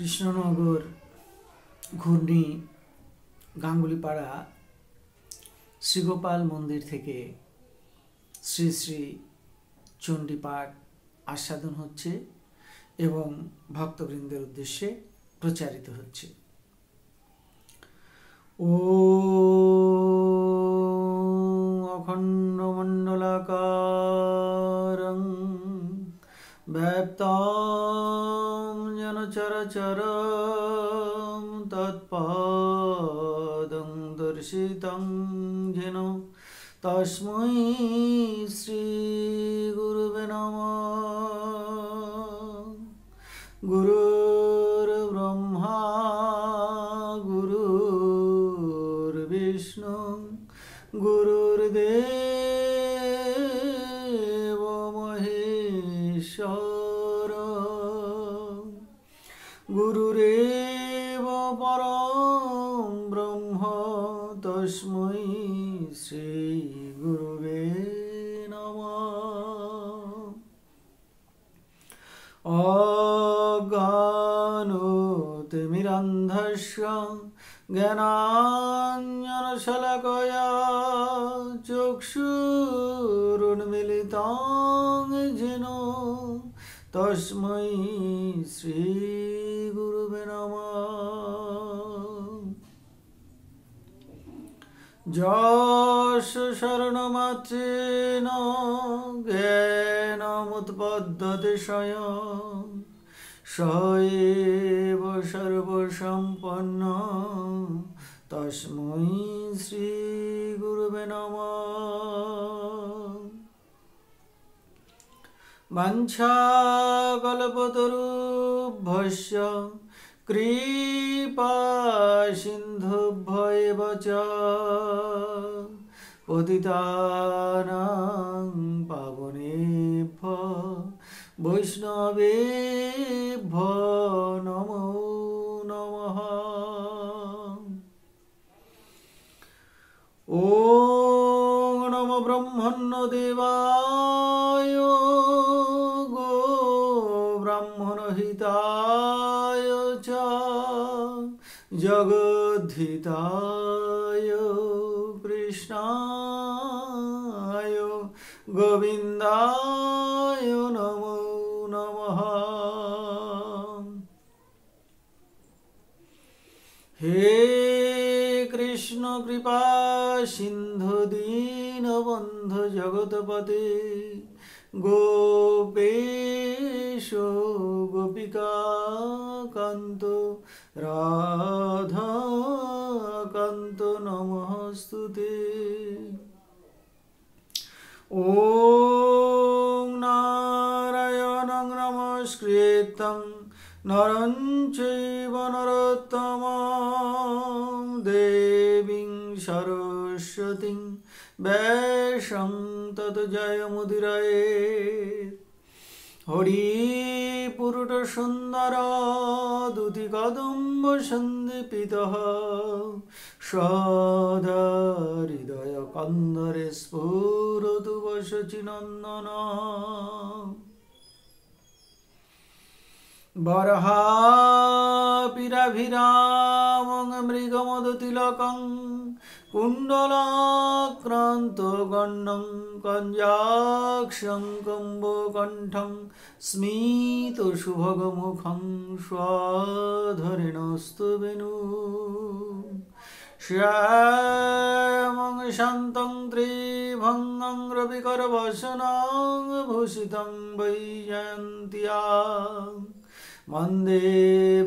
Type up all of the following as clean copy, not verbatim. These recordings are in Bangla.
কৃষ্ণনগর ঘূর্ণি গাঙ্গুলিপাড়া শ্রীগোপাল মন্দির থেকে শ্রী শ্রী চণ্ডীপাঠ আস্বাদন হচ্ছে এবং ভক্তবৃন্দের উদ্দেশ্যে প্রচারিত হচ্ছে। ও অখণ্ডমণ্ডলাকারং ব্যাপ্তং যেন চরাচরং তৎপাদং দর্শিতং যেন তস্मै শ্রী গুরুবে নমঃ। গুরুর্ব্রহ্মা গুরুর্বিষ্ণু গুরুর্দেব মহেশ্বর গুরুরেব পরম ব্রহ্ম তস্मै শ্রী গুরুবে নমঃ। অজ্ঞানতিমিরান্ধস্য জ্ঞানাঞ্জনশলাকয়া চক্ষুरुन्मिलितं येन তস্मै শ্রী গুরুবে নমঃ। যস্য শরণমাত্রেণ জ্ঞানমুৎপদ্যতে স্বয়ং স এব সর্বসম্পন্ন তস্मै শ্রী গুরুবে নমঃ। বাঞ্ছাকল্পতরুভ্যশ্চ কৃপাসিন্ধুভ্য এব চ পতিতানাং পাবনেভ্যো বৈষ্ণবেভ্যো নমো নমঃ। ওম নমো ব্রহ্মণ্যদেবায় গো ব্রাহ্মণহিতায় চ জগদ্ধিতায় কৃষ্ণায় গোবিন্দায় নমো নমঃ। হে কৃষ্ণ কৃপা সিন্ধু দীনবন্ধু জগৎপতে গোপেশ গোপিকা কান্ত রাধা কান্ত নমস্তুতে। ওম নারায়ণং নমস্কৃত্যং নরং চৈব নরোত্তমং দেবীং সরস্বতীং ব্যাসং ততো জয়মুদিরয়েৎ। হরি পুরুষ সুন্দর দুতি কদম্ব সন্দীপিতঃ সদা হৃদয় কন্দরে স্ফুরতু বসচি নন্দন। বরহাপিরাভিরামং মৃগমদতিলকং কুণ্ডলাক্রান্ত গণ্ডং কঞ্জাক্ষং কম্বকণ্ঠং স্মিত সুভগমুখং স্বধরেণস্তু বেণু শ্যামং শান্तं ত্রিভঙ্গং রবিকরবসनं ভূষিतं বৈজয়ন্তিয়া বন্দে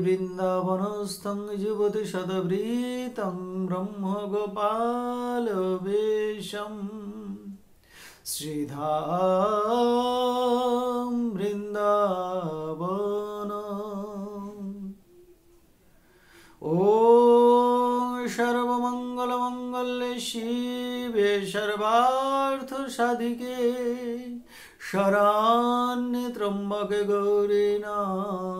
বৃন্দাবনস্থং যুবতি শতবৃত্तं ব্রহ্মগোপালবেশম শ্রীধাম বৃন্দাবন। ওম সর্বমঙ্গলমঙ্গলে শিবে সর্বার্থসাধিকে শরণ্যে ত্র্যম্বকে গৌরী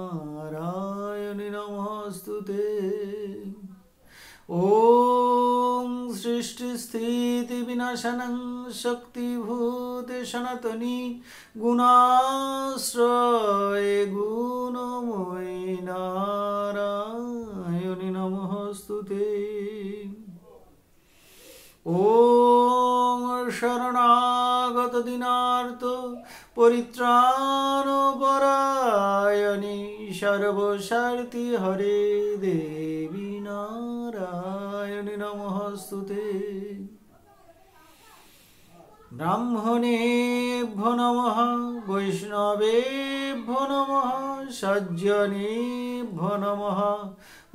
নারায়ণী নমস্তুতে। ওম সৃষ্টি স্থিতি বিনাশনং শক্তিভূতে সনাতনী গুণাশ্রয়ে গুণময়ী নারায়ণী দীনার্ত পরিত্রাণপরায়ণে সর্বস্বার্থী হরে দেবী নারায়ণী নমস্তুতে। ব্রাহ্মণেভ্যো নমঃ, বৈষ্ণবেভ্যো নমঃ, সজ্জনেভ্যো নমঃ,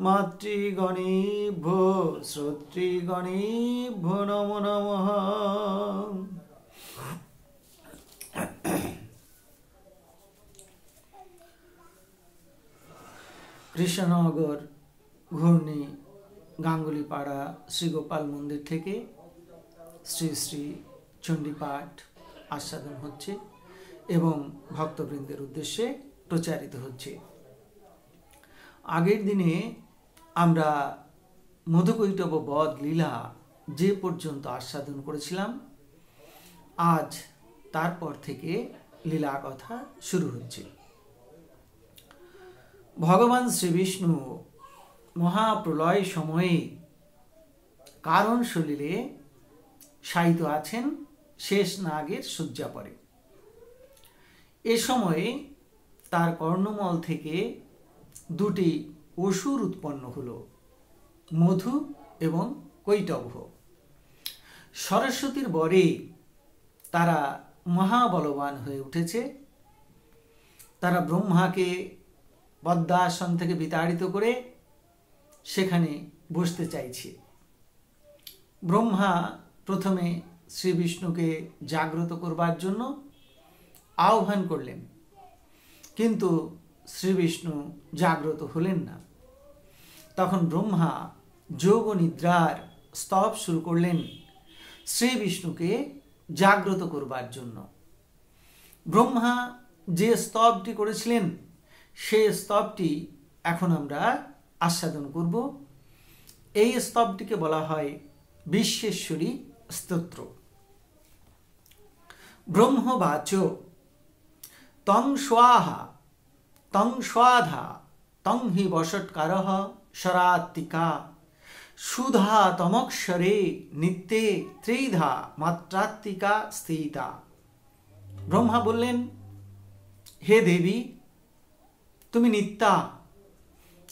মাতৃগণেভ্যো শ্রোতৃগণেভ্যো নমো নমঃ। কৃষ্ণনগর ঘূর্ণি গাঙ্গুলিপাড়া শ্রীগোপাল মন্দির থেকে শ্রী শ্রী চণ্ডীপাঠ আস্বাদন হচ্ছে এবং ভক্তবৃন্দের উদ্দেশ্যে প্রচারিত হচ্ছে। আগের দিনে আমরা মধুকৈটব বধ লীলা যে পর্যন্ত আস্বাদন করেছিলাম, আজ তারপর থেকে লীলা কথা শুরু হচ্ছে। ভগবান শ্রীবিষ্ণু মহাপ্রলয় সময়ে কারণ সলিলে শায়িত আছেন শেষ নাগের শয্যা পরে। এ সময়ে তার কর্ণমল থেকে দুটি অসুর উৎপন্ন হল, মধু এবং কৈটভ। সরস্বতীর বরে তারা মহাবলবান হয়ে উঠেছে। তারা ব্রহ্মাকে পদ্মাসন থেকে বিতাড়িত করে সেখানে বসতে চাইছে। ব্রহ্মা প্রথমে শ্রী বিষ্ণুকে জাগ্রত করবার জন্য আহ্বান করলেন, কিন্তু শ্রী বিষ্ণু জাগ্রত হলেন না। তখন ব্রহ্মা যোগ নিদ্রার স্তব শুরু করলেন শ্রী বিষ্ণুকে জাগ্রত করবার জন্য। ব্রহ্মা যে স্তবটি করেছিলেন সেই স্তবটি এখন আমরা আস্বাদন করব। এই স্তবটিকে বলা হয় বিশ্বেশ্বরী স্তোত্র। ব্রহ্মবাচ তং স্বাহা তং স্বাধা তং হি বষটকারঃ শরাত্তিকা সুধা তমক্ষরে নিত্যে ত্রিধা মাত্রাত্মিকা স্থিতা। ব্রহ্মা বললেন, হে দেবী, তুমি নিত্যা,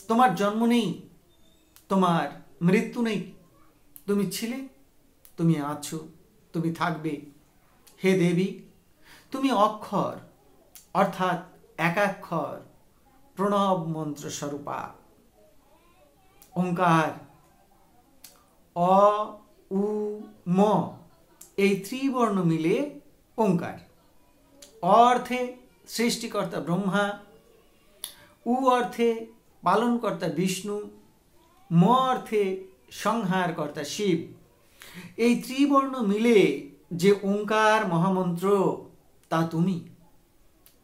তোমার জন্ম নেই, তোমার মৃত্যু নেই, তুমি ছিলে, তুমি আছো, তুমি থাকবে। হে দেবী, তুমি অক্ষর অর্থাৎ একাক্ষর প্রণব মন্ত্র স্বরূপা। ওঙ্কার, অ উ ম এই ত্রিবর্ণ মিলে ওঙ্কার। অ অর্থে সৃষ্টিকর্তা ব্রহ্মা, উ অর্থে পালনকর্তা বিষ্ণু, ম অর্থে সংহারকর্তা শিব। এই ত্রিবর্ণ মিলে যে ওঙ্কার মহামন্ত্র, তা তুমি।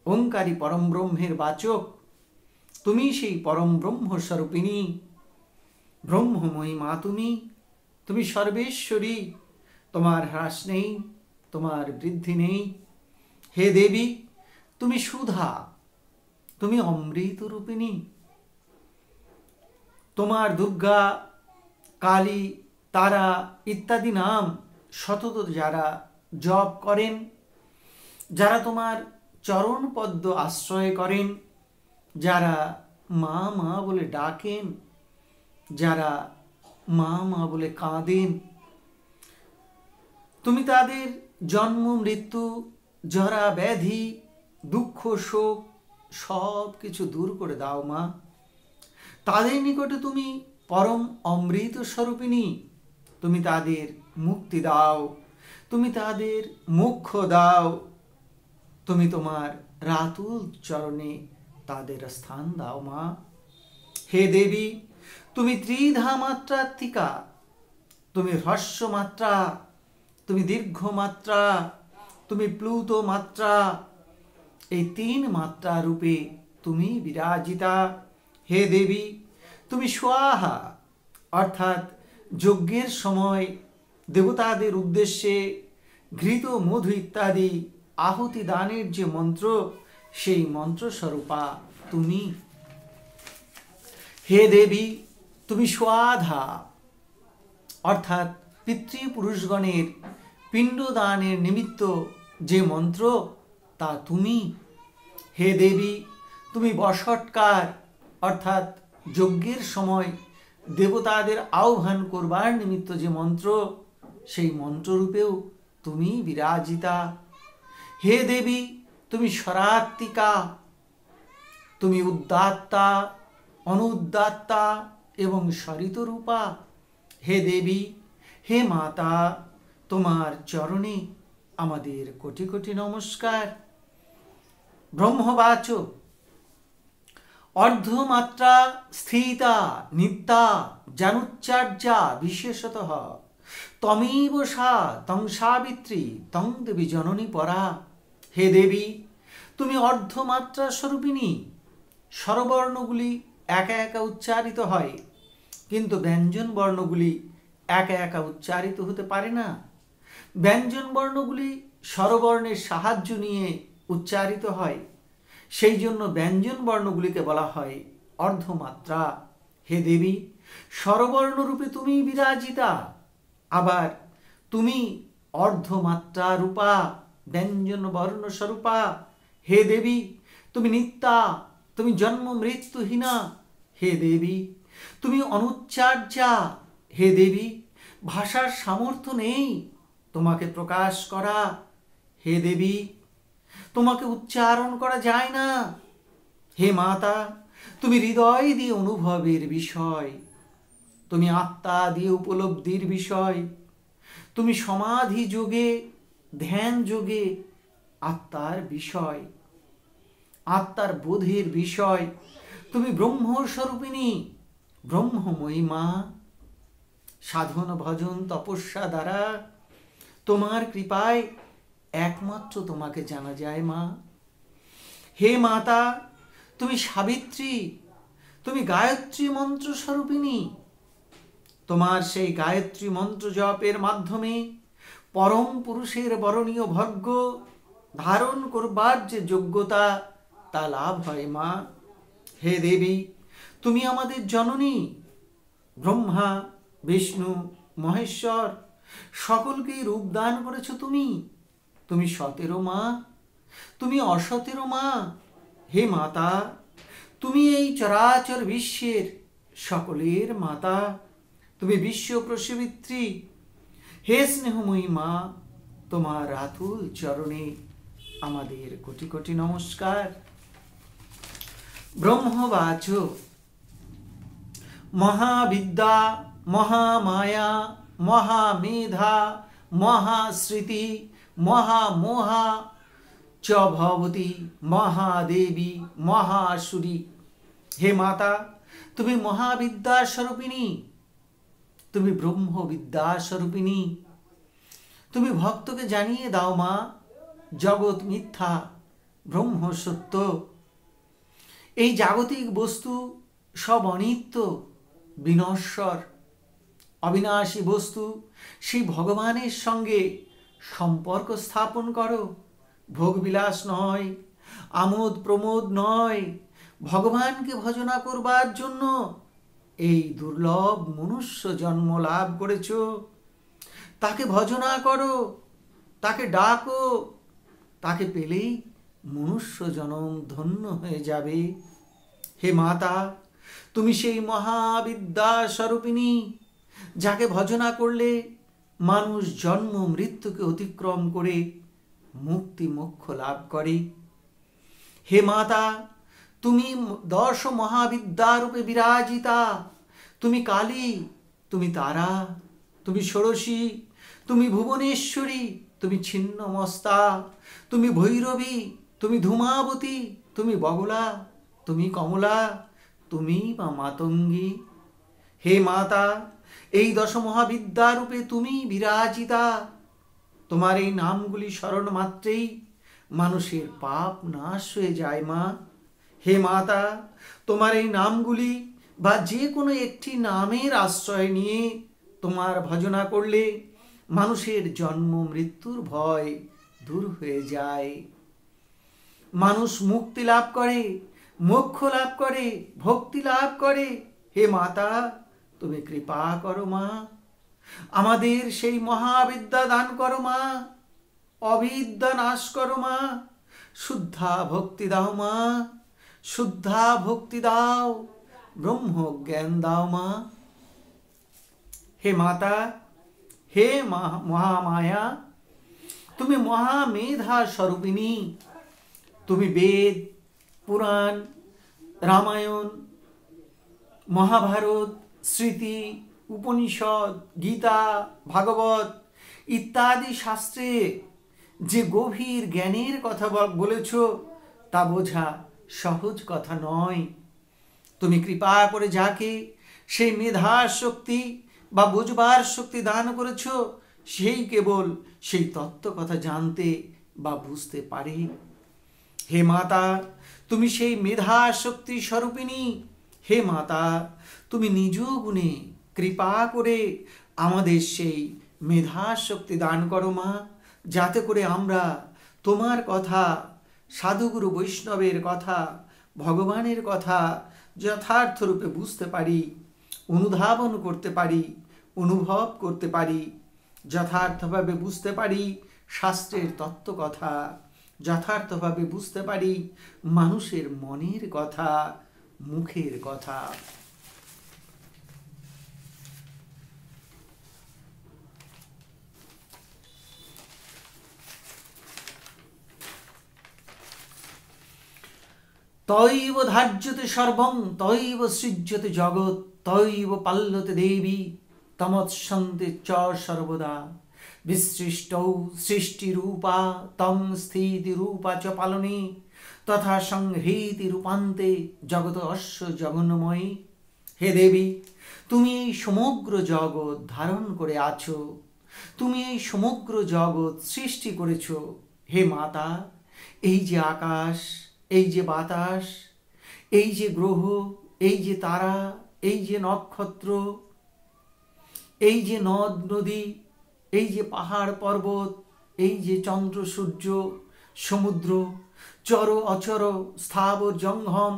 ওঙ্কারী পরম ব্রহ্মের বাচক, তুমি সেই পরম ব্রহ্মস্বরূপিণী। ব্রহ্মময়ী মা তুমি, তুমি সর্বেশ্বরী, তোমার হ্রাস নেই, তোমার বৃদ্ধি নেই। হে দেবী, তুমি সুধা, তুমি অমৃত রূপিণী। তোমার দুর্গা, কালী, তারা ইত্যাদি নাম সতত যারা জপ করেন, যারা তোমার চরণ পদ্ম আশ্রয় করেন, যারা মা মা বলে ডাকেন, যারা মা মা বলে কাঁদেন, তুমি তাদের জন্ম মৃত্যু জরা ব্যাধি দুঃখ শোক সব কিছু দূর করে দাও মা। তাদের নিকটে তুমি পরম অমৃত স্বরূপিণী। তুমি তাদের মুক্তি দাও, তুমি তাদের মোক্ষ দাও, তুমি তোমার রাতুল চরণে তাদের স্থান দাও মা। হে দেবী, তুমি ত্রিধা মাত্রাত্মিকা, তুমি হ্রস্ব মাত্রা, তুমি দীর্ঘ মাত্রা, তুমি প্লুত মাত্রা, এই তিন মাত্রা রূপে তুমি বিরাজিতা। হে দেবী, তুমি স্বাহা অর্থাৎ যজ্ঞের সময় দেবতাদের উদ্দেশ্যে ঘৃত মধু ইত্যাদি আহুতি দানের যে মন্ত্র, সেই মন্ত্রস্বরূপা তুমি। হে দেবী, তুমি স্বাধা অর্থাৎ পিতৃপুরুষগণের পিণ্ডদানের নিমিত্ত যে মন্ত্র তা তুমি। হে দেবী, তুমি বশটকার অর্থাৎ যজ্ঞের সময় দেবতাদের আহ্বান করবার নিমিত্ত যে মন্ত্র, সেই মন্ত্ররূপেও তুমি বিরাজিতা। হে দেবী, তুমি স্বরাত্মিকা, তুমি উদ্দাত্তা, অনুদ্দাত্তা এবং সরিতরূপা। হে দেবী, হে মাতা, তোমার চরণে আমাদের কোটি কোটি নমস্কার। ব্রহ্মবাচ অর্ধমাত্রা স্থিতা নিত্যা জানুচ্চার্যা বিশেষতঃ তমেব সা তং সাবিত্রী তং দেবী জননী পরা। হে দেবী, তুমি অর্ধমাত্রা স্বরূপিণী। স্বরবর্ণগুলি একা একা উচ্চারিত হয়, কিন্তু ব্যঞ্জন বর্ণগুলি একা একা উচ্চারিত হতে পারে না। ব্যঞ্জন বর্ণগুলি স্বরবর্ণের সাহায্য নিয়ে উচ্চারিত হয়, সেই জন্য ব্যঞ্জন বর্ণগুলিকে বলা হয় অর্ধমাত্রা। হে দেবী, স্বরবর্ণরূপে তুমি বিরাজিতা, আবার তুমি অর্ধমাত্রা রূপা, ব্যঞ্জন বর্ণ স্বরূপা। হে দেবী, তুমি নিত্যা, তুমি জন্ম মৃত্যুহীনা। হে দেবী, তুমি অনুচ্চার্যা। হে দেবী, ভাষার সামর্থ্য নেই তোমাকে প্রকাশ করা। হে দেবী, তোমাকে উচ্চারণ করা যায় না। হে মাতা, তুমি হৃদয় দিয়ে অনুভবের বিষয়, তুমি আত্মা দিয়ে উপলব্ধির বিষয়, তুমি সমাধি যোগে ধ্যান যোগে আত্মার বিষয়, আত্মার বোধের বিষয়। তুমি ব্রহ্মস্বরূপিণী, ব্রহ্মময়ী মা। সাধন ভজন তপস্যা দ্বারা তোমার কৃপায় একমাত্র তোমাকে জানা যায় মা। হে মাতা, তুমি সাবিত্রী, তুমি গায়ত্রী মন্ত্র স্বরূপিণী। তোমার সেই গায়ত্রী মন্ত্র জপের মাধ্যমে পরম পুরুষের বরণীয় ভাগ্য ধারণ করবার যে যোগ্যতা, তা লাভ হয় মা। হে দেবী, তুমি আমাদের জননী। ব্রহ্মা, বিষ্ণু, মহেশ্বর সকলকেই রূপদান করেছ তুমি। তুমি সতেরো মা, তুমি অসতেরো মা। হে মাতা, তুমি এই চরাচর বিশ্বের সকলের মাতা, তুমি বিশ্ব প্রসবিত্রী। হে স্নেহময়ী মা, তোমার আতুল চরণে আমাদের কোটি কোটি নমস্কার। ব্রহ্মবাচ মহাবিদ্যা মহামায়া মহামেধা মহাশ্রীতি মহামোহা চ ভবতি মহাদেবী মহাসুরী। হে মাতা, তুমি মহাবিদ্যা স্বরূপিণী, তুমি ব্রহ্মবিদ্যা স্বরূপিণী। তুমি ভক্তকে জানিয়ে দাও মা, জগৎ মিথ্যা, ব্রহ্ম সত্য। এই জাগতিক বস্তু সব অনিত্য, বিনশ্বর। অবিনাশী বস্তু সেই ভগবানের সঙ্গে সম্পর্ক স্থাপন করো। ভোগবিলাস নয়, আমোদ প্রমোদ নয়, ভগবানকে ভজনা করবার জন্য এই দুর্লভ মনুষ্য জন্ম লাভ করেছ। তাকে ভজনা করো, তাকে ডাকো, তাকে পেলেই মনুষ্য জনম ধন্য হয়ে যাবে। হে মাতা, তুমি সেই মহাবিদ্যা স্বরূপিণী, যাকে ভজনা করলে মানুষ জন্ম মৃত্যুকে অতিক্রম করে মুক্তি মোক্ষ লাভ করে। হে মাতা, তুমি 10 মহাবিদ্যারূপে বিরাজিতা। তুমি কালী, তুমি তারা, তুমি ষোড়শী, তুমি ভুবনেশ্বরী, তুমি ছিন্নমস্তা, তুমি ভৈরবী, তুমি ধূমাবতী, তুমি বগলা, তুমি কমলা, তুমি বা মাতঙ্গী। হে মাতা, এই 10 মহাবিদ্যারূপে তুমি বিরাজিতা। তোমার এই নামগুলি স্মরণ মাত্রেই মানুষের পাপ নাশ হয়ে যায় মা। হে মাতা, তোমার এই নামগুলি বা যে কোনো একটি নামের আশ্রয় নিয়ে তোমার ভজনা করলে মানুষের জন্ম মৃত্যুর ভয় দূর হয়ে যায়। মানুষ মুক্তি লাভ করে, মোক্ষ লাভ করে, ভক্তি লাভ করে। হে মাতা, তুমি কৃপা করো মা, আমাদের সেই মহাবিদ্যা দান করো মা। অবিদ্যা নাশ করো মা, শুদ্ধা ভক্তি দাও মা, শুদ্ধা ভক্তি দাও, ব্রহ্ম জ্ঞান দাও মা। হে মাতা, হে মহামায়া, তুমি মহামেধা স্বরূপিণী। তুমি বেদ, পুরাণ, রামায়ণ, মহাভারত, স্মৃতি, উপনিষদ, গীতা, ভাগবত ইত্যাদি শাস্ত্রে যে গভীর জ্ঞানের কথা বলেছ, তা বোঝা সহজ কথা নয়। তুমি কৃপা করে যাকে সেই মেধা শক্তি বা বুঝবার শক্তি দান করেছ, সেই কেবল সেই তত্ত্ব কথা জানতে বা বুঝতে পারে। হে মাতা, তুমি সেই মেধা শক্তি স্বরূপিণী। হে মাতা, তুমি নিজ গুণে কৃপা করে আমাদের সেই মেধা শক্তি দান করো মা, যাতে করে আমরা তোমার কথা, সাধুগুরু বৈষ্ণবের কথা, ভগবানের কথা যথার্থ রূপে বুঝতে পারি, অনুধাবন করতে পারি, অনুভব করতে পারি, যথার্থভাবে বুঝতে পারি শাস্ত্রের তত্ত্ব কথা, যথার্থভাবে বুঝতে পারি মানুষের মনের কথা, মুখের কথা। তৈব ধার্যতে সর্বং তৈব সৃজ্যতে জগৎ তৈব পাল্যতে দেবী তমৎসন্তে চ সর্বদা বিসৃষ্টৌ সৃষ্টিরূপা তং স্থিতিরূপা চ পালনে তথা সংহৃতি রূপান্তে জগৎ অশ্ব জগন্ময়ী। হে দেবী, তুমি এই সমগ্র জগৎ ধারণ করে আছো, তুমি এই সমগ্র জগৎ সৃষ্টি করেছ। হে মাতা, এই যে আকাশ, এই যে বাতাস, এই যে গ্রহ, এই যে তারা, এই যে নক্ষত্র, এই যে নদ নদী, এই যে পাহাড় পর্বত, এই যে চন্দ্র সূর্য, সমুদ্র, চর অচর, স্থাবর জঙ্গম,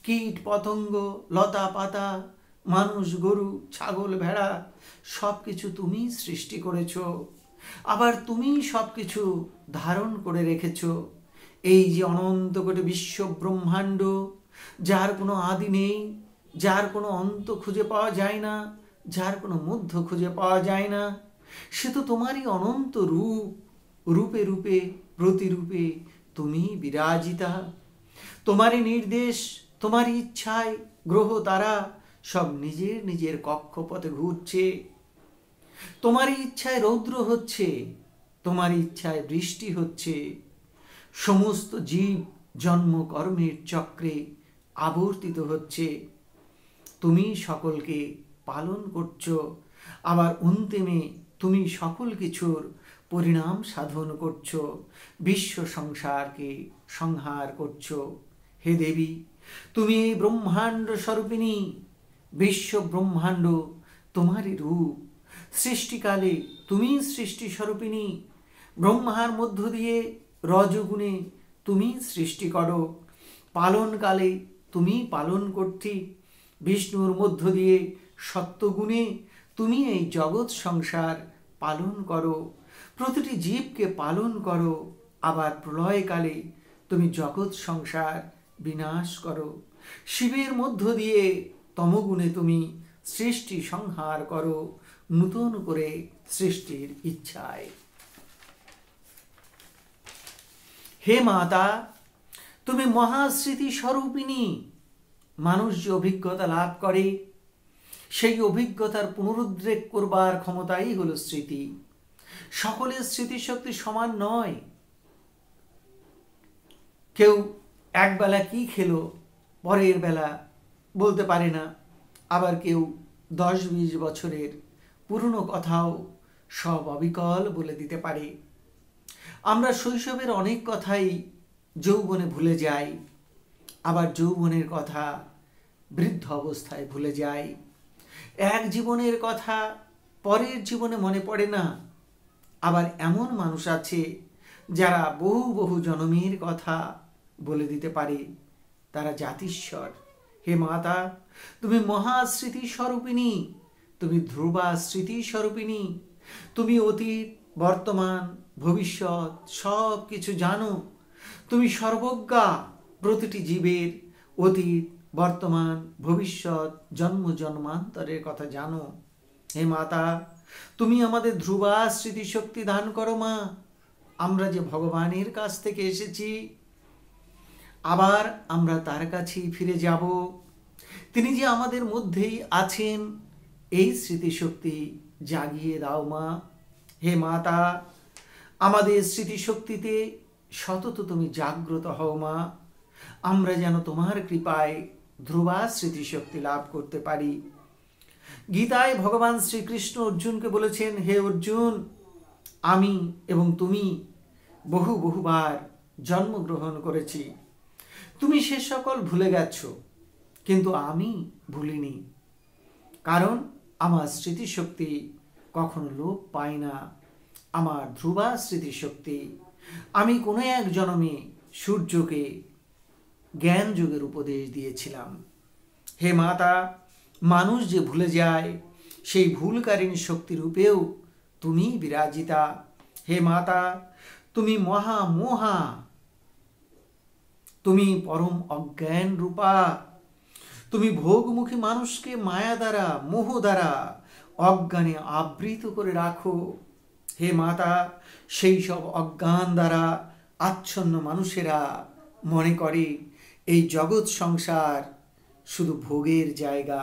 কীট পতঙ্গ, লতা পাতা, মানুষ, গরু, ছাগল, ভেড়া, সব কিছু তুমি সৃষ্টি করেছ। আবার তুমি সব কিছু ধারণ করে রেখেছ। এই যে অনন্ত কোটি বিশ্ব ব্রহ্মাণ্ড, যার কোনো আদি নেই, যার কোনো অন্ত খুঁজে পাওয়া যায় না, যার কোনো মধ্য খুঁজে পাওয়া যায় না, সে তো তোমারই অনন্ত রূপ। রূপে রূপে প্রতিরূপে তুমি বিরাজিতা। তোমারই নির্দেশ, তোমারই ইচ্ছায় গ্রহ তারা সব নিজের নিজের কক্ষপথে ঘুরছে। তোমারই ইচ্ছায় রৌদ্র হচ্ছে, তোমারই ইচ্ছায় বৃষ্টি হচ্ছে। সমস্ত জীব জন্ম কর্মের চক্রে আবর্তিত হচ্ছে। তুমি সকলকে পালন করছো, আবার অন্তিমে তুমি সকল কিছুর পরিণাম সাধন করছো, বিশ্ব সংসারকে সংহার করছো। হে দেবী, তুমি এই ব্রহ্মাণ্ড স্বরূপিণী। বিশ্ব ব্রহ্মাণ্ড তোমারই রূপ। সৃষ্টিকালে তুমি সৃষ্টি স্বরূপিণী। ব্রহ্মার মধ্য দিয়ে রজগুণে তুমি সৃষ্টি করো, পালনকালে তুমি পালন কর্ত্রী। বিষ্ণুর মধ্য দিয়ে সত্যগুণে তুমি এই জগৎ সংসার পালন করো, প্রতিটি জীবকে পালন করো। আবার প্রলয়কালে তুমি জগৎ সংসার বিনাশ করো। শিবের মধ্য দিয়ে তমগুণে তুমি সৃষ্টি সংহার করো, নূতন করে সৃষ্টির ইচ্ছায়। হে মাতা, তুমি মহাস্মৃতি স্বরূপিণী। মানুষ যে অভিজ্ঞতা লাভ করে, সেই অভিজ্ঞতার পুনরুদ্রেক করবার ক্ষমতাই হলো স্মৃতি। সকলের স্মৃতিশক্তি সমান নয়। কেউ একবেলা কি খেলো পরের বেলা বলতে পারে না, আবার কেউ 10-20 বছরের পুরনো কথাও সব অবিকল বলে দিতে পারে। আমরা শৈশবের অনেক কথাই যৌবনে ভুলে যাই, আবার যৌবনের কথা বৃদ্ধ অবস্থায় ভুলে যাই। এক জীবনের কথা পরের জীবনে মনে পড়ে না। আবার এমন মানুষ আছে যারা বহু বহু জন্মের কথা বলে দিতে পারে, তারা জাতিস্বর। হে মাতা, তুমি মহাস্মৃতি স্বরূপিণী, তুমি ধ্রুবা স্মৃতি স্বরূপিণী। তুমি অতীত, বর্তমান ভবিষ্যৎ সব কিছু জানো। তুমি সর্বজ্ঞা, প্রতিটি জীবের অতীত, বর্তমান, ভবিষ্যৎ, জন্ম জন্মান্তরের কথা জানো। হে মাতা, তুমি আমাদের ধ্রুবা স্মৃতিশক্তি দান করো মা। আমরা যে ভগবানের কাছ থেকে এসেছি, আবার আমরা তার কাছেই ফিরে যাব। তিনি যে আমাদের মধ্যেই আছেন, এই স্মৃতিশক্তি জাগিয়ে দাও মা। হে মাতা, আমাদের স্মৃতিশক্তিতে সতত তুমি জাগ্রত হও মা। আমরা যেন তোমার কৃপায় ধ্রুবা স্মৃতিশক্তি লাভ করতে পারি। গীতায় ভগবান শ্রীকৃষ্ণ অর্জুনকে বলেছেন, হে অর্জুন, আমি এবং তুমি বহুবার জন্মগ্রহণ করেছি। তুমি সে সকল ভুলে গেছ, কিন্তু আমি ভুলিনি, কারণ আমার স্মৃতিশক্তি কখনো লোপ পায় না। আমার ধ্রুবা স্মৃতিশক্তি। আমি কোনো এক জন্মে সূর্যকে জ্ঞান যোগের উপদেশ দিয়েছিলাম। হে মাতা, মানুষ যে ভুলে যায়, সেই ভুলকারিণী শক্তিরূপেও তুমি বিরাজিতা। হে মাতা, তুমি মহা, তুমি পরম অজ্ঞান রূপা। তুমি ভোগমুখী মানুষকে মায়া দ্বারা, মোহ দ্বারা অজ্ঞানে আবৃত করে রাখো। হে মাতা, সেই সব অজ্ঞান দ্বারা আচ্ছন্ন মানুষেরা মনে করে এই জগৎ সংসার শুধু ভোগের জায়গা।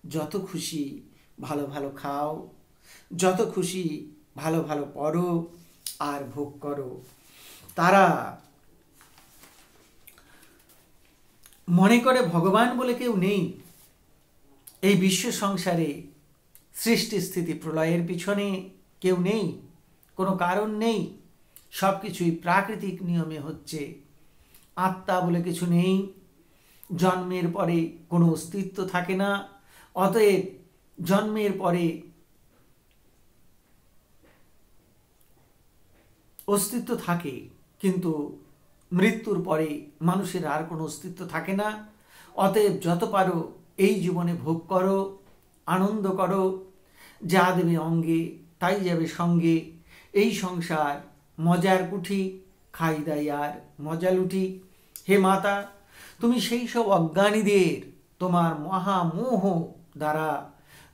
যত খুশি ভালো ভালো খাও, যত খুশি ভালো ভালো পড়ো আর ভোগ করো। তারা মনে করে ভগবান বলে কেউ নেই। এই বিশ্ব সংসারে সৃষ্টি স্থিতি প্রলয়ের পিছনে কেউ নেই, কোনো কারণ নেই। সব কিছুই প্রাকৃতিক নিয়মে হচ্ছে। আত্মা বলে কিছু নেই। জন্মের পরে কোনো অস্তিত্ব থাকে না। অতএব জন্মের পরে অস্তিত্ব থাকে, কিন্তু মৃত্যুর পরে মানুষের আর কোনো অস্তিত্ব থাকে না। অতএব যত পারো এই জীবনে ভোগ করো, আনন্দ করো। যা দেবে অঙ্গে তাই যাবে সঙ্গে। এই সংসার মজার কুঠি, খাই দাই আর মজা লুটি। হে মাতা, তুমি সেই সব অজ্ঞানীদের তোমার মহামোহ দ্বারা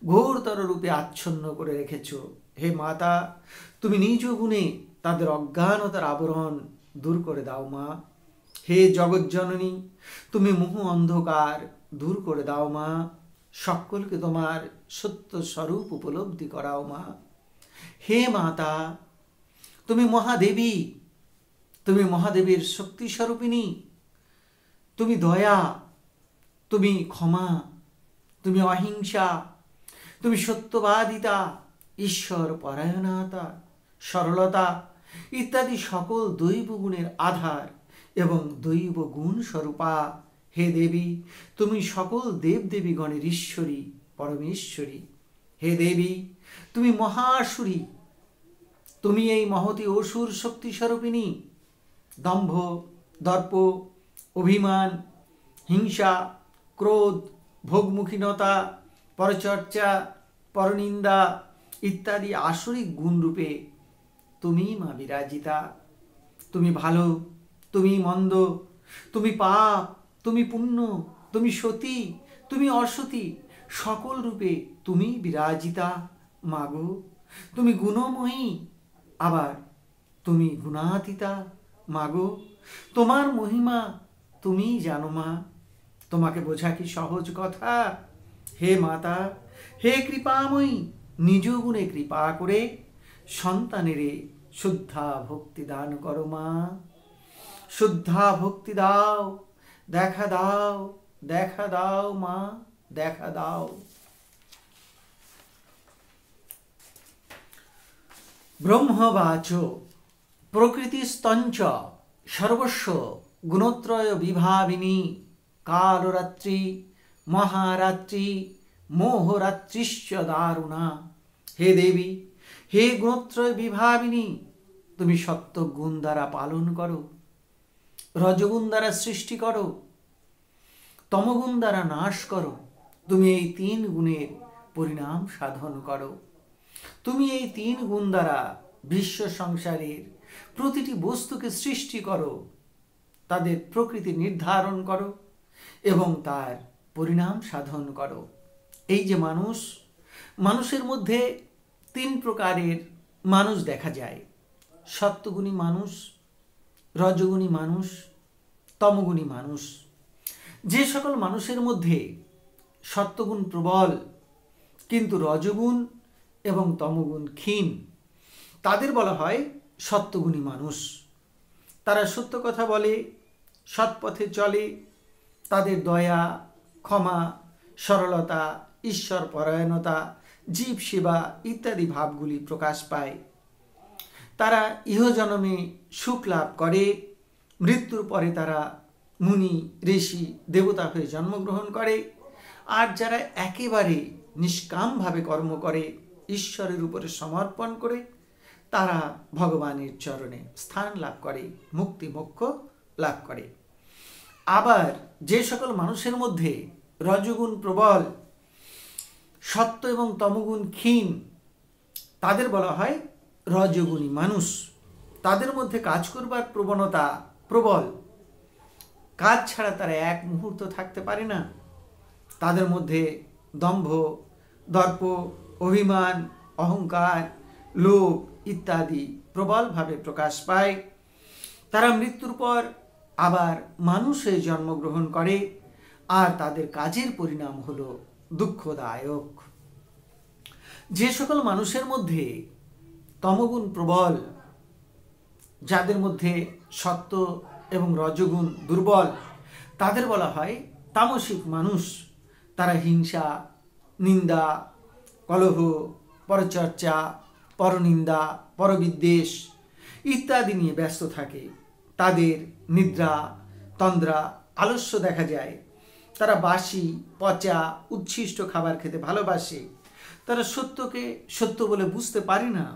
ঘোরতর রূপে আচ্ছন্ন করে রেখেছ। হে মাতা, তুমি নিজ গুণে তাদের অজ্ঞানতার আবরণ দূর করে দাও মা। হে জগজ্জননী, তুমি মোহ অন্ধকার দূর করে দাও মা। সকলকে তোমার সত্য স্বরূপ উপলব্ধি করাও মা। হে মাতা, তুমি মহাদেবী, তুমি মহাদেবীর শক্তি স্বরূপিণী। তুমি দয়া, তুমি ক্ষমা, তুমি অহিংসা, তুমি সত্যবাদিতা, ঈশ্বর পরায়ণতা, সরলতা ইত্যাদি সকল দৈব গুণের আধার এবং দৈব গুণ স্বরূপা। হে দেবী, তুমি সকল দেবদেবীগণের ঈশ্বরী, পরমেশ্বরী। হে দেবী, তুমি মহাসুরী। তুমি এই মহতী অসুর শক্তি স্বরূপিণী। দম্ভ, দর্প, অভিমান, হিংসা, ক্রোধ, ভোগমুখীনতা, পরচর্চা, পরনিন্দা ইত্যাদি আসরিক গুণরূপে তুমি মা বিরাজিতা। তুমি ভালো, তুমি মন্দ, তুমি পাপ, তুমি পুণ্য, তুমি সতী, তুমি অসতী, সকল রূপে তুমি বিরাজিতা মাগো। তুমি গুণময়ী, আবার তুমি গুণাতীতা মাগো। তোমার মহিমা তুমি জানো মা। তোমাকে বোঝা কি সহজ কথা? হে মাতা, হে কৃপাময়ী, নিজ গুণে কৃপা করে সন্তানেরে শুদ্ধা ভক্তি দান করো মা। শুদ্ধা ভক্তি দাও, দেখা দাও, দেখা দাও মা, দেখা দাও। ব্রহ্মবাচ প্রকৃতিস্তঞ্চ সর্বস্ব গুণত্রয় বিভাবিনী কালরাত্রি মহারাত্রি মোহরাত্রিশ্চ দারুণা। হে দেবী, হে গুণত্রয় বিভাবিনী, তুমি সত্য গুণ দ্বারা পালন করো, রজগুণ দ্বারা সৃষ্টি করো, তমগুণ দ্বারা নাশ করো। তুমি এই তিন গুণের পরিণাম সাধন করো। তুমি এই তিন গুণ দ্বারা বিশ্ব সংসারের প্রতিটি বস্তুকে সৃষ্টি করো, তাদের প্রকৃতি নির্ধারণ করো এবং তার পরিণাম সাধন করো। এই যে মানুষের মধ্যে 3 প্রকারের মানুষ দেখা যায়: সত্ত্বগুণী মানুষ, রজগুণী মানুষ, তমগুণী মানুষ। যে সকল মানুষের মধ্যে সত্ত্বগুণ প্রবল কিন্তু রজগুণ এবং তমগুণ ক্ষীণ, তাদের বলা হয় সত্ত্বগুণী মানুষ। তারা সত্য কথা বলে, সৎ পথে চলে, তাদের দয়া, ক্ষমা, সরলতা, ঈশ্বর পরায়ণতা, জীব সেবা ইত্যাদি ভাবগুলি প্রকাশ পায়। তারা ইহজন্মে সুখ লাভ করে, মৃত্যুর পরে তারা মুনি, ঋষি, দেবতা হয়ে জন্মগ্রহণ করে। আর যারা একেবারে নিষ্কামভাবে কর্ম করে, ঈশ্বরের উপরে সমর্পণ করে, তারা ভগবানের চরণে স্থান লাভ করে, মুক্তি মোক্ষ লাভ করে। আবার যে সকল মানুষের মধ্যে রজগুণ প্রবল, সত্ত্ব এবং তমগুণ ক্ষীণ, তাদের বলা হয় রজগুণী মানুষ। তাদের মধ্যে কাজ করবার প্রবণতা প্রবল, কাজ ছাড়া তারা এক মুহূর্ত থাকতে পারে না। তাদের মধ্যে দম্ভ, দর্প, অভিমান, অহংকার, লোভ ইত্যাদি প্রবলভাবে প্রকাশ পায়। তারা মৃত্যুর পর আবার মানুষ হয়ে জন্মগ্রহণ করে, আর তাদের কাজের পরিণাম হলো দুঃখদায়ক। যে সকল মানুষের মধ্যে তমগুণ প্রবল, যাদের মধ্যে সত্ত্ব এবং রজগুণ দুর্বল, তাদের বলা হয় তামসিক মানুষ। তারা হিংসা, নিন্দা, কলহ, পরচর্চা, পরনিন্দা, পরবিদ্বেষ ইত্যাদি নিয়ে ব্যস্ত থাকে। তাদের নিদ্রা, তন্দ্রা, আলস্য দেখা যায়। তারা বাসি, পচা, উচ্ছিষ্ট খাবার খেতে ভালোবাসে। তারা সত্যকে সত্য বলে বুঝতে পারে না,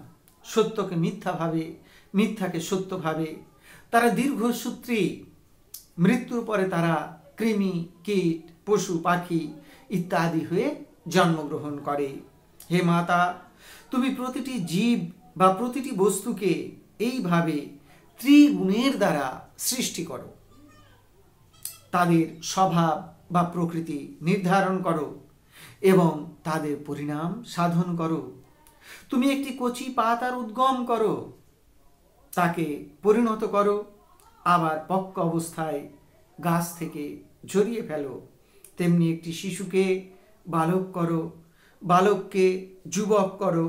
সত্যকে মিথ্যা ভাবে, মিথ্যাকে সত্য ভাবে। তারা দীর্ঘসূত্রী, মৃত্যুর পরে তারা কৃমি, কীট, পশু পাখি ইত্যাদি হয়ে জন্মগ্রহণ করে। হে মাতা, তুমি প্রতিটি জীব বা প্রতিটি বস্তুকে এইভাবে ত্রিগুণের দ্বারা সৃষ্টি করো, তাদের স্বভাব বা প্রকৃতি নির্ধারণ করো এবং তাদের পরিণাম সাধন করো। তুমি একটি কচি পাতার উদ্গম করো, তাকে পরিণত করো, আবার পক্ক অবস্থায় গাছ থেকে ঝরিয়ে ফেলো। তেমনি একটি শিশুকে বালক করো, বালককে যুবক করো,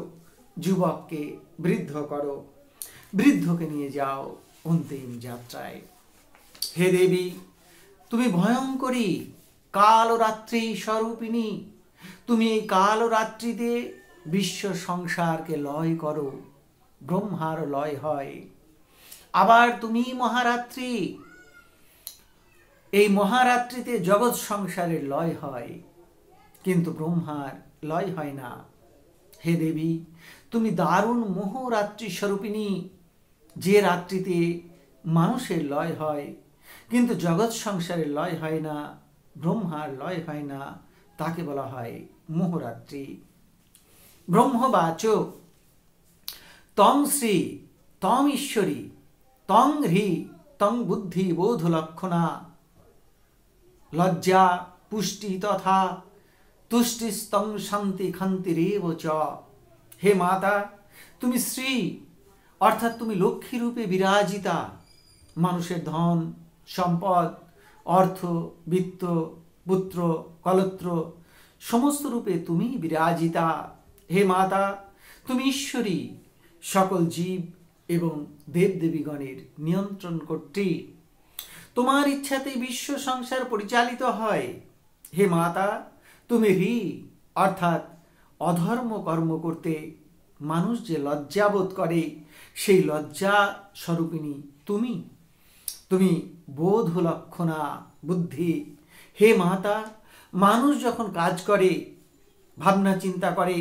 যুবককে বৃদ্ধ করো, বৃদ্ধকে নিয়ে যাও অন্তিম যাত্রায়। হে দেবী, তুমি ভয়ঙ্করী কাল ও রাত্রি স্বরূপিণী। তুমি এই কাল ও রাত্রিতে বিশ্ব সংসারকে লয় করো, ব্রহ্মার লয় হয়। আবার তুমি মহারাত্রি, এই মহারাত্রিতে জগৎ সংসারের লয় হয়, কিন্তু ব্রহ্মার লয় হয় না। হে দেবী, তুমি দারুণ মোহরাত্রি স্বরূপিণী। যে রাত্রিতে মানুষের লয় হয় কিন্তু জগৎ সংসারের লয় হয় না, ব্রহ্মার লয় হয় না, তাকে বলা হয় মোহরাত্রি। ব্রহ্মবাচ তং শ্রী তং ঈশ্বরী তং হ্রি তং বুদ্ধি বোধ লক্ষণা লজ্জা পুষ্টি তথা তুষ্টিস্তং শান্তি খান্তিরেব চ। হে মাতা, তুমি শ্রী অর্থাৎ তুমি লক্ষ্মী রূপে বিরাজিতা। মানুষের ধন, সম্পদ, অর্থ, বিত্ত, পুত্র, কলত্র সমস্ত রূপে তুমি বিরাজিতা। হে মাতা, তুমি ঈশ্বরী, সকল জীব এবং দেবদেবীগণের নিয়ন্ত্রণ কর্ত্রী। তোমার ইচ্ছাতেই বিশ্ব সংসার পরিচালিত হয়। হে মাতা, তুমি হ্রি অর্থাৎ অধর্ম কর্ম করতে মানুষ যে লজ্জাবোধ করে, সেই লজ্জা স্বরূপিণী তুমি। তুমি বোধ লক্ষণা বুদ্ধি। হে মাতা, মানুষ যখন কাজ করে, ভাবনা চিন্তা করে,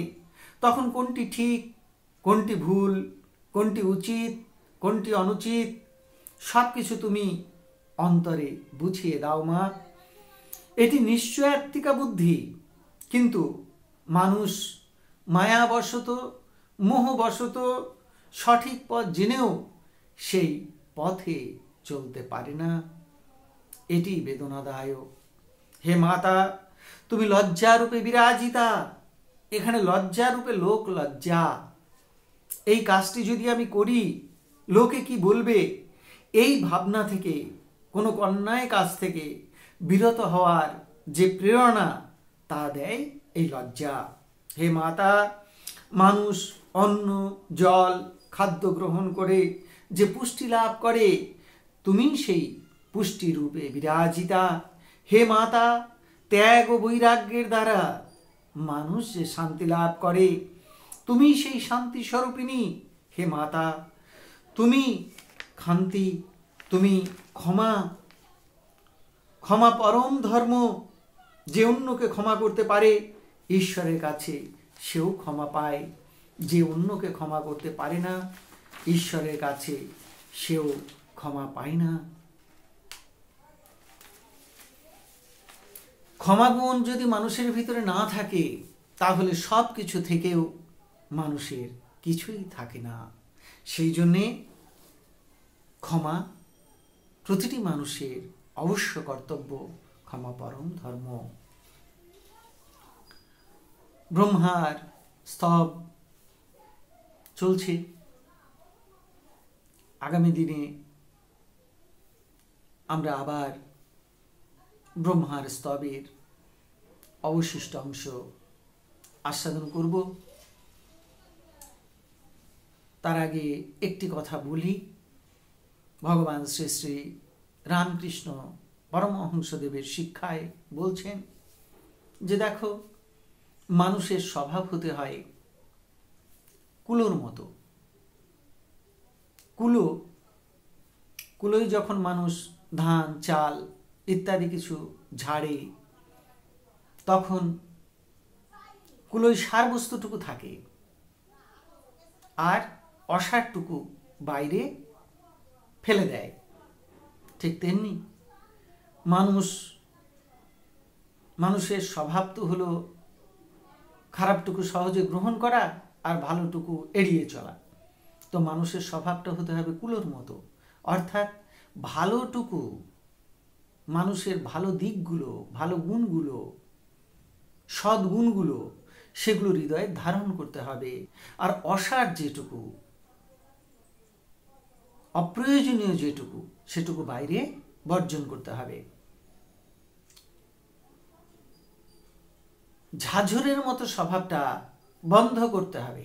তখন কোনটি ঠিক, কোনটি ভুল, কোনটি উচিত, কোনটি অনুচিত, সব কিছু তুমি অন্তরে বুঝিয়ে দাও মা। এটি নিশ্চয়াত্মিকা বুদ্ধি, কিন্তু মানুষ মায়াবশত, মোহবশত সঠিক পথ জেনেও সেই পথে চলতে পারে না, এটি বেদনাদায়ক। হে মাতা, তুমি লজ্জারূপে বিরাজিতা। এখানে লজ্জারূপে লোক লজ্জা। এই কাজটি যদি আমি করি, লোকে কি বলবে, এই ভাবনা থেকে, কোনো অন্যায় কাজ থেকে বিরত হওয়ার যে প্রেরণা, তা দেয় এই লজ্জা। হে মাতা, মানুষ অন্ন, জল, খাদ্য গ্রহণ করে যে পুষ্টি লাভ করে, তুমি সেই পুষ্টি রূপে বিরাজিতা। হে মাতা, ত্যাগ ও বৈরাগ্যের দ্বারা মানুষ যে শান্তি লাভ করে, তুমি সেই শান্তি স্বরূপিণী। হে মাতা, তুমি শান্তি, তুমি ক্ষমা। ক্ষমা পরম ধর্ম। যে অন্যকে ক্ষমা করতে পারে, ঈশ্বরের কাছে সেও ক্ষমা পায়। যে অন্যকে ক্ষমা করতে পারে না, ঈশ্বরের কাছে সেও ক্ষমা পায় না। ক্ষমাগুণ যদি মানুষের ভিতরে না থাকে, তাহলে সব কিছু থেকেও মানুষের কিছুই থাকে না। সেই জন্যে ক্ষমা প্রতিটি মানুষের অবশ্য কর্তব্য। ক্ষমা পরম ধর্ম। ব্রহ্মার স্তব চলছে। আগামী দিনে আমরা আবার ব্রহ্মার স্তবের অবশিষ্ট অংশ আস্বাদন করব। তার আগে একটি কথা বলি। ভগবান শ্রী শ্রী রামকৃষ্ণ পরমহংসদেবের শিক্ষায় বলছেন যে দেখো, মানুষের স্বভাব হতে হয় কুলোর মতো। কুলোয় যখন মানুষ ধান, চাল ইত্যাদি কিছু ঝাড়ে, তখন কুলোয় সার বস্তুটুকু থাকে আর অসারটুকু বাইরে ফেলে দেয়। ঠিক তেমনি মানুষের স্বভাব তো হলো খারাপটুকু সহজে গ্রহণ করা আর ভালোটুকু এড়িয়ে চলা। তো মানুষের স্বভাবটা হতে হবে কুলোর মতো, অর্থাৎ ভালোটুকু, মানুষের ভালো দিকগুলো, ভালো গুণগুলো, সদ্গুণগুলো, সেগুলো হৃদয়ে ধারণ করতে হবে। আর অসার যেটুকু, অপ্রয়োজনীয় যেটুকু, সেটুকু বাইরে বর্জন করতে হবে। ঝাঝরের মতো স্বভাবটা বন্ধ করতে হবে।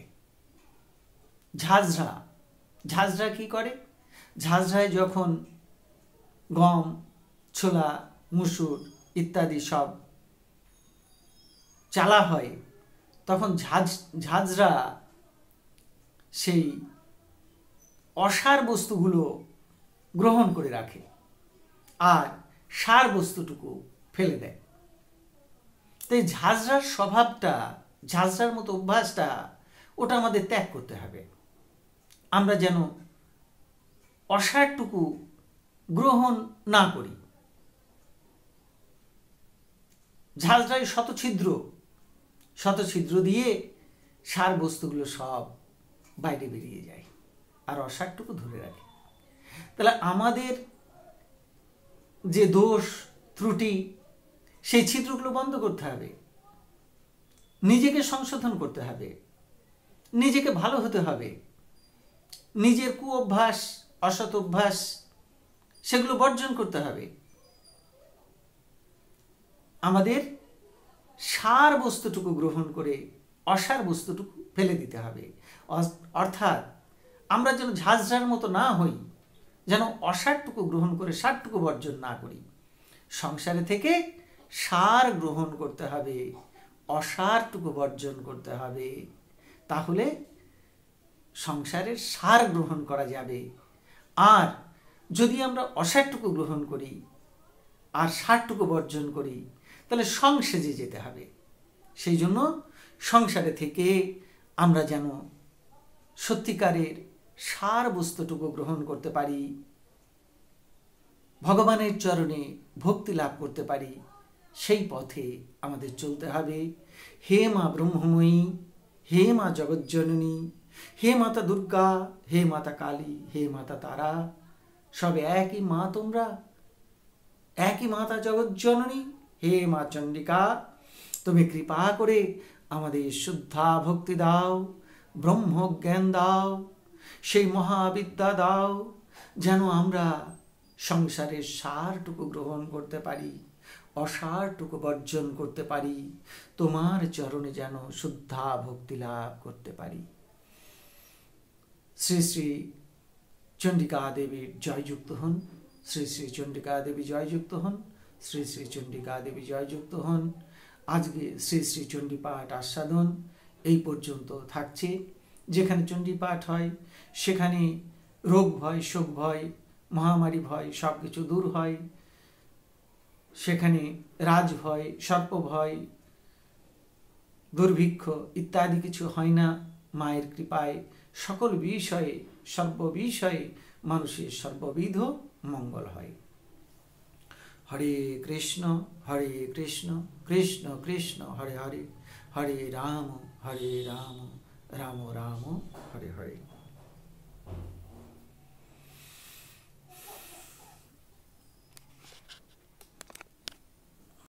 ঝাঁঝরা কি করে? ঝাঁঝরায় যখন গম, ছোলা, মুসুর ইত্যাদি সব চালা হয়, তখন ঝাঁঝরা সেই অসার বস্তুগুলো গ্রহণ করে রাখে আর সার বস্তুটুকু ফেলে দেয়। তাই ঝাঁঝরার স্বভাবটা, ঝাঁঝরার মতো অভ্যাসটা, ওটা আমাদের ত্যাগ করতে হবে। আমরা যেন অসারটুকু গ্রহণ না করি। ঝাঁঝরায় শতছিদ্র দিয়ে সার বস্তুগুলো সব বাইরে বেরিয়ে যায় আর অসারটুকু ধরে রাখে। তাহলে আমাদের যে দোষ ত্রুটি, সেই ছিদ্রগুলো বন্ধ করতে হবে। নিজেকে সংশোধন করতে হবে, নিজেকে ভালো হতে হবে। নিজের কুঅভ্যাস, অসৎ অভ্যাস, সেগুলো বর্জন করতে হবে। আমাদের সার বস্তুটুকু গ্রহণ করে অসার বস্তুটুকু ফেলে দিতে হবে। অর্থাৎ আমরা যেন ঝাঁঝরার মতো না হই, যেন অসারটুকু গ্রহণ করে সারটুকু বর্জন না করি। সংসারে থেকে সার গ্রহণ করতে হবে, অসারটুকু বর্জন করতে হবে। তাহলে সংসারের সার গ্রহণ করা যাবে। আর যদি আমরা অসারটুকু গ্রহণ করি আর সারটুকু বর্জন করি, তাহলে সংসেজে যেতে হবে। সেই জন্য সংসারে থেকে আমরা যেন সত্যিকারের সার বস্তুটুকু গ্রহণ করতে পারি, ভগবানের চরণে ভক্তি লাভ করতে পারি, সেই পথে আমাদের চলতে হবে। হে মা ব্রহ্মময়ী, হে মা জগজ্জননী, হে মাতা দুর্গা, হে মাতা কালী, হে মাতা তারা, সব একই মা তোমরা, একই মাতা জগজ্জননী। হে মা চণ্ডিকা, তুমি কৃপা করে আমাদের শুদ্ধা ভক্তি দাও, ব্রহ্মজ্ঞান দাও, সেই মহাবিদ্যা দাও, যেন আমরা সংসারের সারটুকু গ্রহণ করতে পারি, অসারটুকু বর্জন করতে পারি, তোমার চরণে যেন শুদ্ধা ভক্তি লাভ করতে পারি। শ্রী শ্রী চণ্ডিকা দেবীর জয়যুক্ত হন, শ্রী শ্রী চণ্ডিকা দেবী জয়যুক্ত হন, শ্রী শ্রী চণ্ডিকা দেবী জয়যুক্ত হন। আজকে শ্রী শ্রী চণ্ডী পাঠ আস্বাদন এই পর্যন্ত থাকছে। যেখানে চণ্ডী পাঠ হয় সেখানে রোগ ভয়, শোক ভয়, মহামারী ভয় সব কিছু দূর হয়। সেখানে রাজ ভয়, সর্প ভয়, দুর্ভিক্ষ ইত্যাদি কিছু হয় না। মায়ের কৃপায় সকল বিষয়ে, সর্ববিষয়ে মানুষের সর্ববিধ মঙ্গল হয়। হরে কৃষ্ণ কৃষ্ণ কৃষ্ণ হরে হরে, হরে রাম রাম রাম হরে হরে।